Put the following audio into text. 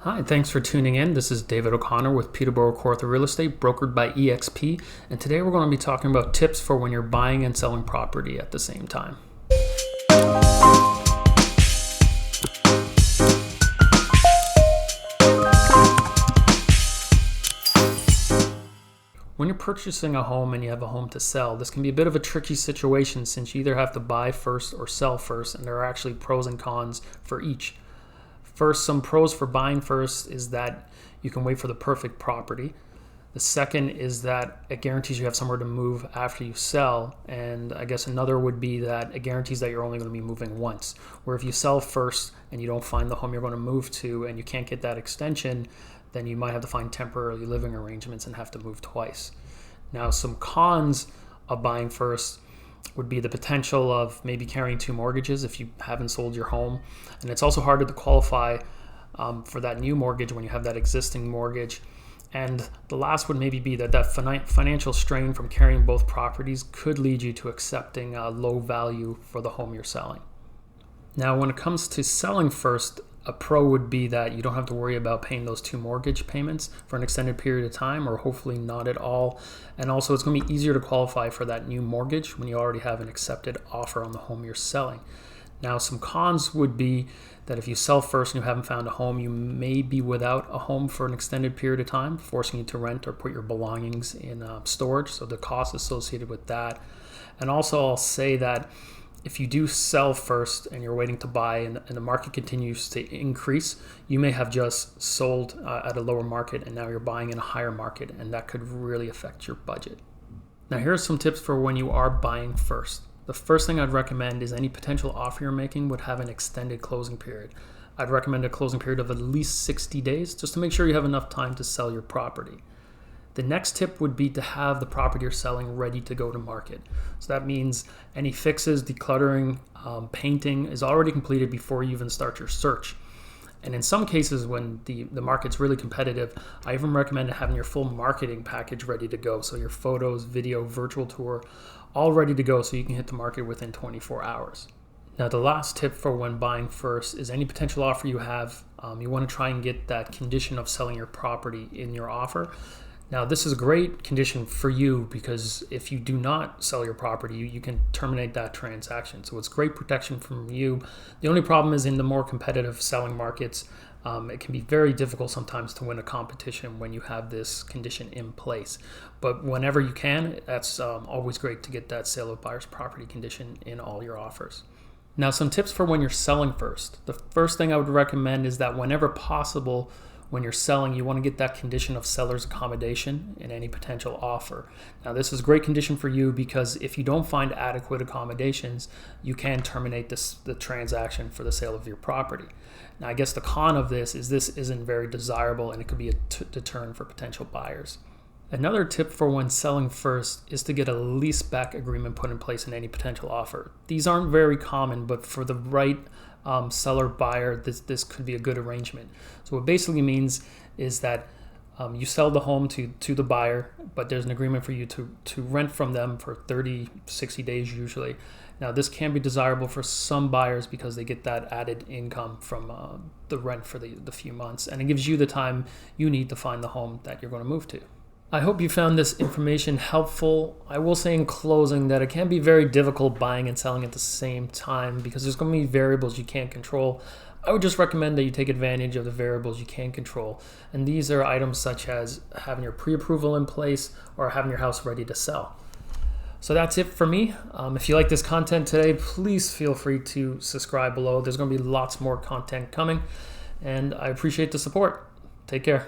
Hi, thanks for tuning in. This is David O'Connor with Peterborough Kawartha Real Estate, brokered by EXP. And today we're going to be talking about tips for when you're buying and selling property at the same time. When you're purchasing a home and you have a home to sell, this can be a bit of a tricky situation since you either have to buy first or sell first, and there are actually pros and cons for each. First, some pros for buying first is that you can wait for the perfect property. The second is that it guarantees you have somewhere to move after you sell. And I guess another would be that it guarantees that you're only going to be moving once. Where if you sell first and you don't find the home you're going to move to and you can't get that extension, then you might have to find temporary living arrangements and have to move twice. Now, some cons of buying first would be the potential of maybe carrying two mortgages if you haven't sold your home. And it's also harder to qualify for that new mortgage when you have that existing mortgage. And the last would maybe be that financial strain from carrying both properties could lead you to accepting a low value for the home you're selling. Now, when it comes to selling first, a pro would be that you don't have to worry about paying those two mortgage payments for an extended period of time, or hopefully not at all. And also, it's going to be easier to qualify for that new mortgage when you already have an accepted offer on the home you're selling. Now, some cons would be that if you sell first and you haven't found a home, you may be without a home for an extended period of time, forcing you to rent or put your belongings in storage. So the cost associated with that. And also, I'll say that if you do sell first and you're waiting to buy and the market continues to increase, you may have just sold at a lower market and now you're buying in a higher market, and that could really affect your budget. Now, here are some tips for when you are buying first. The first thing I'd recommend is any potential offer you're making would have an extended closing period. I'd recommend a closing period of at least 60 days just to make sure you have enough time to sell your property. The next tip would be to have the property you're selling ready to go to market. So that means any fixes, decluttering, painting is already completed before you even start your search. And in some cases, when the market's really competitive, I even recommend having your full marketing package ready to go. So your photos, video, virtual tour, all ready to go so you can hit the market within 24 hours. Now, the last tip for when buying first is any potential offer you have, you want to try and get that condition of selling your property in your offer. Now, this is a great condition for you because if you do not sell your property, you can terminate that transaction. So it's great protection from you. The only problem is in the more competitive selling markets, it can be very difficult sometimes to win a competition when you have this condition in place. But whenever you can, that's always great to get that sale of buyer's property condition in all your offers. Now, some tips for when you're selling first. The first thing I would recommend is that whenever possible, when you're selling, you want to get that condition of seller's accommodation in any potential offer. Now, this is a great condition for you because if you don't find adequate accommodations, you can terminate the transaction for the sale of your property. Now, I guess the con of this isn't very desirable, and it could be a deterrent for potential buyers. Another tip for when selling first is to get a leaseback agreement put in place in any potential offer. These aren't very common, but for the right seller buyer, this could be a good arrangement. So what basically means is that you sell the home to the buyer, but there's an agreement for you to rent from them for 30, 60 days usually. Now, this can be desirable for some buyers because they get that added income from the rent for the few months, and it gives you the time you need to find the home that you're going to move to. I hope you found this information helpful. I will say in closing that it can be very difficult buying and selling at the same time because there's going to be variables you can't control. I would just recommend that you take advantage of the variables you can control. And these are items such as having your pre-approval in place or having your house ready to sell. So that's it for me. If you like this content today, please feel free to subscribe below. There's going to be lots more content coming, and I appreciate the support. Take care.